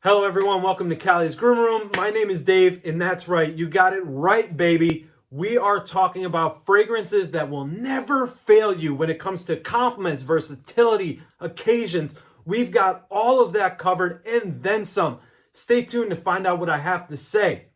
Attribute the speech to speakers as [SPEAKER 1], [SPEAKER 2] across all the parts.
[SPEAKER 1] Hello everyone, welcome to Cali's Groom Room. My name is Dave, and that's right, you got it right, baby. We are talking about fragrances that will never fail you when it comes to compliments, versatility, occasions. We've got all of that covered and then some. Stay tuned to find out what I have to say.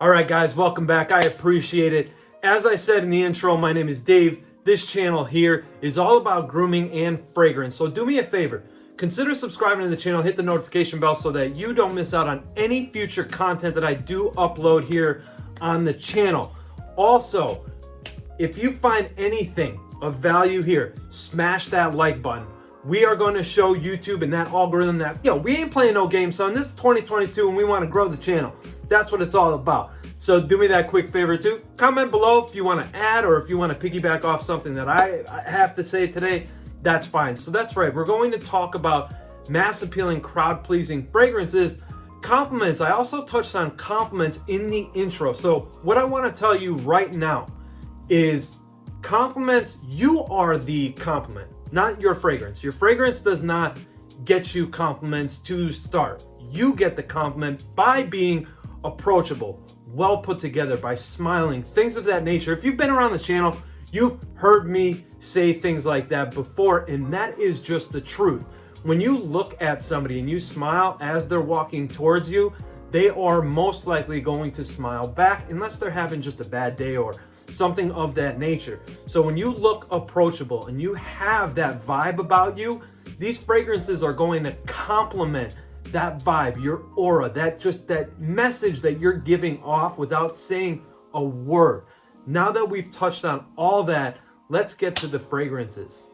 [SPEAKER 1] All right, guys, welcome back. I appreciate it. As I said in the intro, my name is Dave. This channel here is all about grooming and fragrance. So do me a favor, consider subscribing to the channel, hit the notification bell so that you don't miss out on any future content that I do upload here on the channel. Also, if you find anything of value here, smash that like button. We are going to show YouTube and that algorithm that, we ain't playing no games, son. This is 2022 and we want to grow the channel. That's what it's all about. So do me that quick favor too. Comment below if you want to add or if you want to piggyback off something that I have to say today. That's fine. So that's right. We're going to talk about mass appealing, crowd pleasing fragrances. Compliments. I also touched on compliments in the intro. So what I want to tell you right now is compliments. You are the compliment, not your fragrance. Your fragrance does not get you compliments to start. You get the compliment by being approachable, well put together, by smiling, things of that nature. If you've been around the channel, you've heard me say things like that before, and that is just the truth. When you look at somebody and you smile as they're walking towards you, they are most likely going to smile back unless they're having just a bad day or something of that nature. So when you look approachable and you have that vibe about you, these fragrances are going to complement that vibe, your aura, that message that you're giving off without saying a word. Now that we've touched on all that, let's get to the fragrances.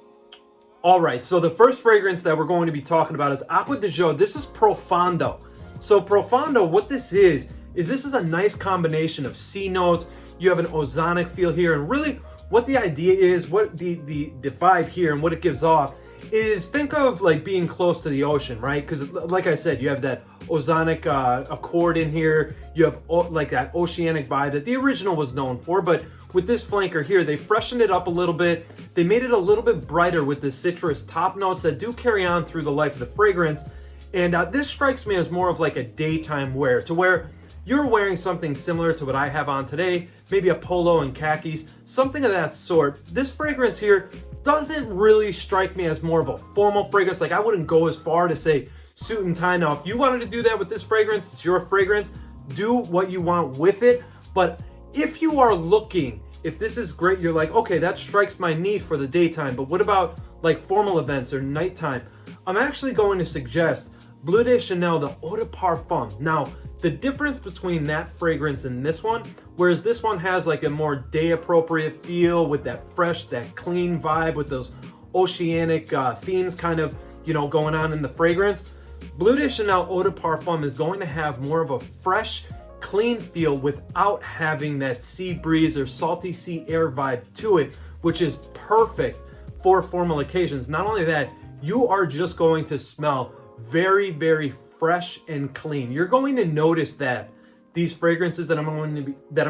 [SPEAKER 1] All right, so the first fragrance that we're going to be talking about is Acqua di Parma. This is Profondo. So Profondo, what this is this is a nice combination of C notes. You have an ozonic feel here, and really what the idea is, what the vibe here and what it gives off is, think of like being close to the ocean, right? Because like I said, you have that ozonic accord in here. You have like that oceanic vibe that the original was known for, but with this flanker here, they freshened it up a little bit. They made it a little bit brighter with the citrus top notes that do carry on through the life of the fragrance. And this strikes me as more of like a daytime wear, to where you're wearing something similar to what I have on today, maybe a polo and khakis, something of that sort. This fragrance here doesn't really strike me as more of a formal fragrance. Like, I wouldn't go as far to say suit and tie. Now, if you wanted to do that with this fragrance, it's your fragrance, do what you want with it. But if you are looking, if this is great, you're like, okay, that strikes my need for the daytime, but what about like formal events or nighttime? I'm actually going to suggest Bleu de Chanel, the Eau de Parfum. Now, the difference between that fragrance and this one, whereas this one has like a more day appropriate feel with that fresh, that clean vibe with those oceanic themes kind of, going on in the fragrance. Bleu de Chanel Eau de Parfum is going to have more of a fresh, clean feel without having that sea breeze or salty sea air vibe to it, which is perfect for formal occasions. Not only that, you are just going to smell very, very fresh and clean. You're going to notice that these fragrances that I'm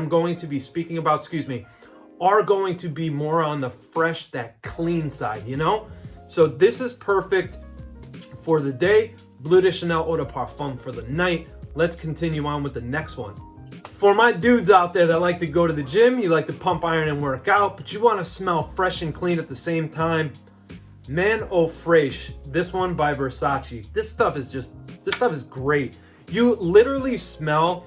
[SPEAKER 1] going to be speaking about, are going to be more on the fresh, that clean side, So this is perfect for the day. Bleu de Chanel Eau de Parfum for the night. Let's continue on with the next one. For my dudes out there that like to go to the gym, you like to pump iron and work out, but you want to smell fresh and clean at the same time, man, Eau Fraiche, this one by Versace. This stuff is great. You literally smell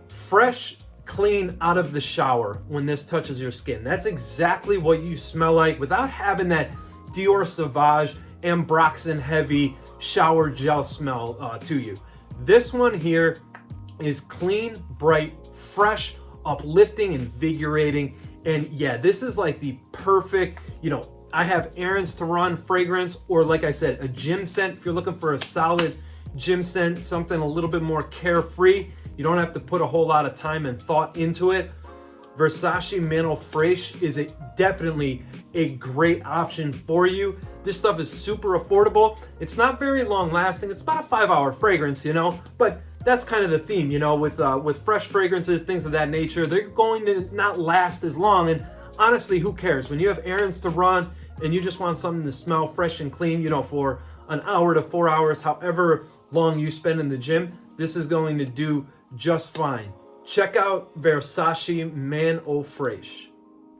[SPEAKER 1] fresh, clean out of the shower when this touches your skin. That's exactly what you smell like without having that Dior Sauvage Ambroxan heavy shower gel smell to you. This one here is clean, bright, fresh, uplifting, invigorating. And yeah, this is like the perfect, I have errands to run fragrance, or like I said, a gym scent. If you're looking for a solid gym scent, something a little bit more carefree, you don't have to put a whole lot of time and thought into it. Versace Eau Fraiche is definitely a great option for you. This stuff is super affordable. It's not very long lasting. It's about a 5-hour fragrance, but that's kind of the theme, you know, with fresh fragrances, things of that nature. They're going to not last as long. And honestly, who cares? When you have errands to run and you just want something to smell fresh and clean, you know, for an hour to 4 hours, however long you spend in the gym, this is going to do just fine. Check out Versace Man Eau Fraiche.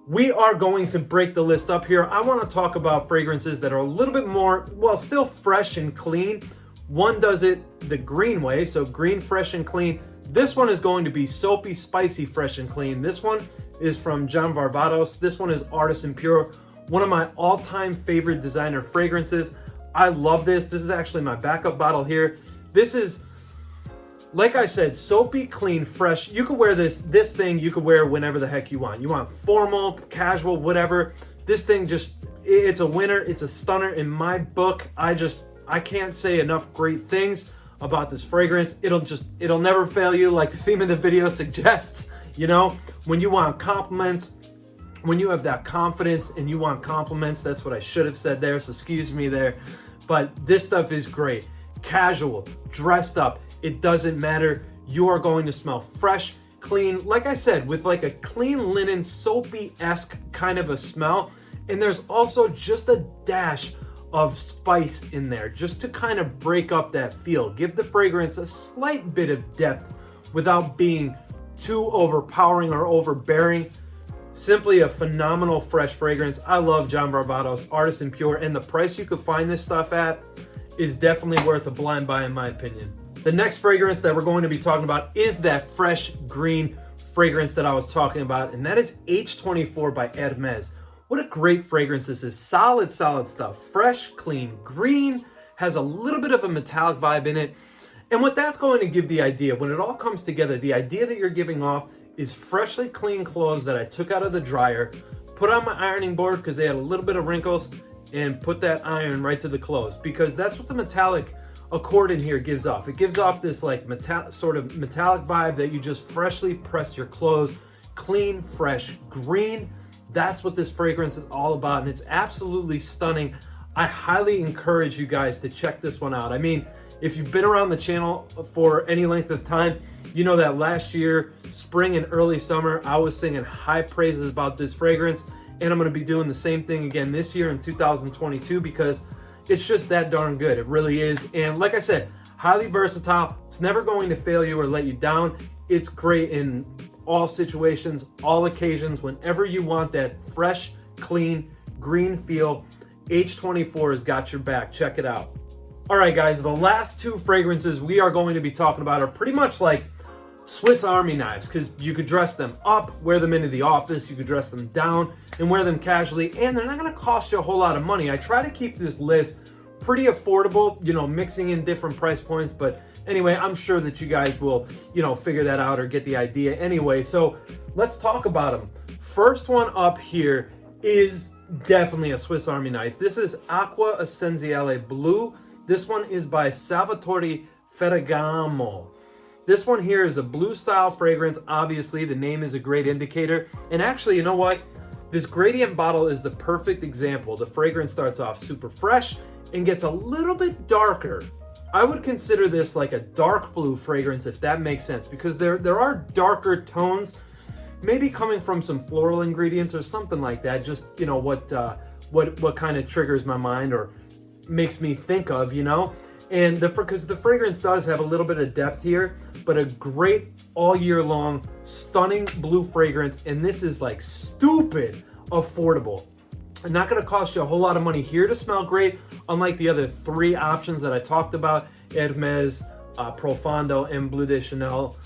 [SPEAKER 1] We are going to break the list up here. I want to talk about fragrances that are a little bit more, well, still fresh and clean. One does it the green way, so green, fresh, and clean. This one is going to be soapy, spicy, fresh, and clean. This one is from John Varvatos. This one is Artisan Pure, one of my all-time favorite designer fragrances. I love this. This is actually my backup bottle here. This is, like I said, soapy, clean, fresh. You could wear this thing, you could wear whenever the heck you want. You want formal, casual, whatever. This thing just, it's a winner. It's a stunner in my book. I can't say enough great things about this fragrance. It'll never fail you, like the theme of the video suggests. You know, when you want compliments, when you have that confidence and you want compliments, that's what I should have said there, so excuse me there. But this stuff is great. Casual, dressed up, it doesn't matter. You are going to smell fresh, clean, like I said, with like a clean linen, soapy-esque kind of a smell. And there's also just a dash of spice in there, just to kind of break up that feel. Give the fragrance a slight bit of depth without being too overpowering or overbearing. Simply a phenomenal fresh fragrance. I love John Varvatos Artisan Pure, and the price you could find this stuff at is definitely worth a blind buy in my opinion. The next fragrance that we're going to be talking about is that fresh green fragrance that I was talking about, and that is H24 by Hermès. What a great fragrance this is. Solid stuff. Fresh, clean, green, has a little bit of a metallic vibe in it. And what that's going to give the idea, when it all comes together, the idea that you're giving off is freshly clean clothes that I took out of the dryer, put on my ironing board because they had a little bit of wrinkles, and put that iron right to the clothes, because that's what the metallic accord in here gives off. It gives off this like sort of metallic vibe that you just freshly pressed your clothes, clean, fresh, green. That's what this fragrance is all about, and it's absolutely stunning. I highly encourage you guys to check this one out. I mean, if you've been around the channel for any length of time, you know that last year, spring and early summer, I was singing high praises about this fragrance, and I'm gonna be doing the same thing again this year in 2022 because it's just that darn good. It really is. And like I said, highly versatile. It's never going to fail you or let you down. It's great in all situations, all occasions, whenever you want that fresh, clean, green feel. H24 has got your back. Check it out. All right, guys, the last two fragrances we are going to be talking about are pretty much like Swiss Army knives, because you could dress them up, wear them into the office, you could dress them down and wear them casually, and they're not going to cost you a whole lot of money. I try to keep this list pretty affordable, you know, mixing in different price points, but anyway, I'm sure that you guys will, you know, figure that out or get the idea anyway. So let's talk about them. First one up here is definitely a Swiss Army knife. This is Acqua Essenziale Bleu. This one is by Salvatore Ferraramo. This one here is a blue style fragrance. Obviously, the name is a great indicator. And actually, you know what? This gradient bottle is the perfect example. The fragrance starts off super fresh and gets a little bit darker. I would consider this like a dark blue fragrance, if that makes sense, because there are darker tones, maybe coming from some floral ingredients or something like that. Just, you know, what kind of triggers my mind or makes me think of, you know? And because the fragrance does have a little bit of depth here, but a great all year long, stunning blue fragrance. And this is like stupid affordable. And not gonna cost you a whole lot of money here to smell great, unlike the other three options that I talked about, Hermès, Profondo, and Bleu de Chanel,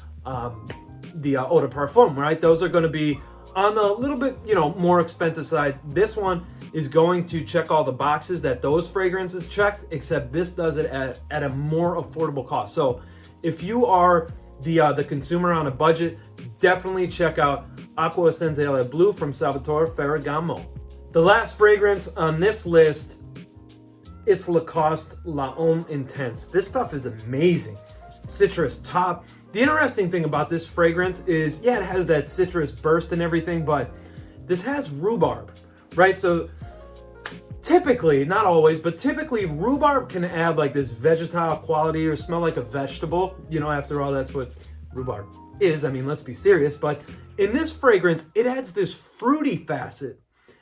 [SPEAKER 1] the Eau de Parfum, right? Those are gonna be on the little bit, you know, more expensive side. This one is going to check all the boxes that those fragrances checked, except this does it at a more affordable cost. So if you are the consumer on a budget, definitely check out Acqua Essenziale Bleu from Salvatore Ferraramo. The last fragrance on this list is Lacoste L'Homme Intense. This stuff is amazing. Citrus top. The interesting thing about this fragrance is, yeah, it has that citrus burst and everything, but this has rhubarb, right? So typically, not always, but typically rhubarb can add like this vegetal quality or smell like a vegetable. You know, after all, that's what rhubarb is. I mean, let's be serious. But in this fragrance, it adds this fruity facet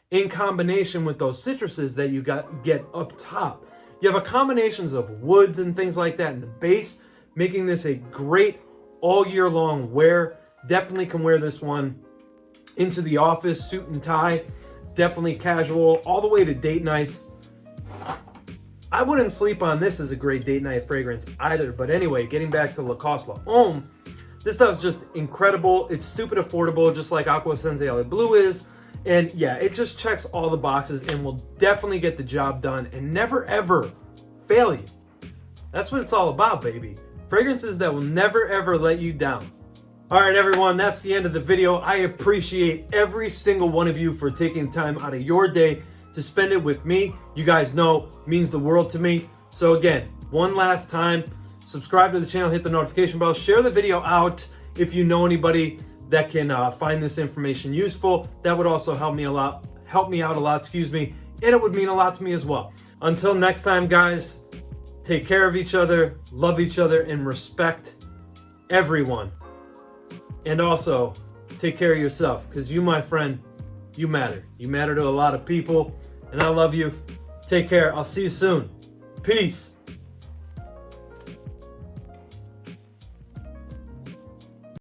[SPEAKER 1] in combination with those citruses that you get up top. You have a combinations of woods and things like that in the base, making this a great all year long wear. Definitely can wear this one into the office, suit and tie, definitely casual, all the way to date nights. I wouldn't sleep on this as a great date night fragrance either. But anyway, getting back to Lacoste Homme, this stuff's just incredible. It's stupid affordable, just like Essenziale Bleu is. And yeah, it just checks all the boxes and will definitely get the job done and never ever fail you. That's what it's all about, baby. Fragrances that will never ever let you down. All right, everyone, that's the end of the video. I appreciate every single one of you for taking time out of your day to spend it with me. You guys know it means the world to me. So again, one last time, subscribe to the channel, hit the notification bell, share the video out if you know anybody that can find this information useful. That would also help me out a lot, excuse me, and it would mean a lot to me as well. Until next time, guys, take care of each other, love each other, and respect everyone. And also, take care of yourself, because you, my friend, you matter. You matter to a lot of people, and I love you. Take care. I'll see you soon. Peace.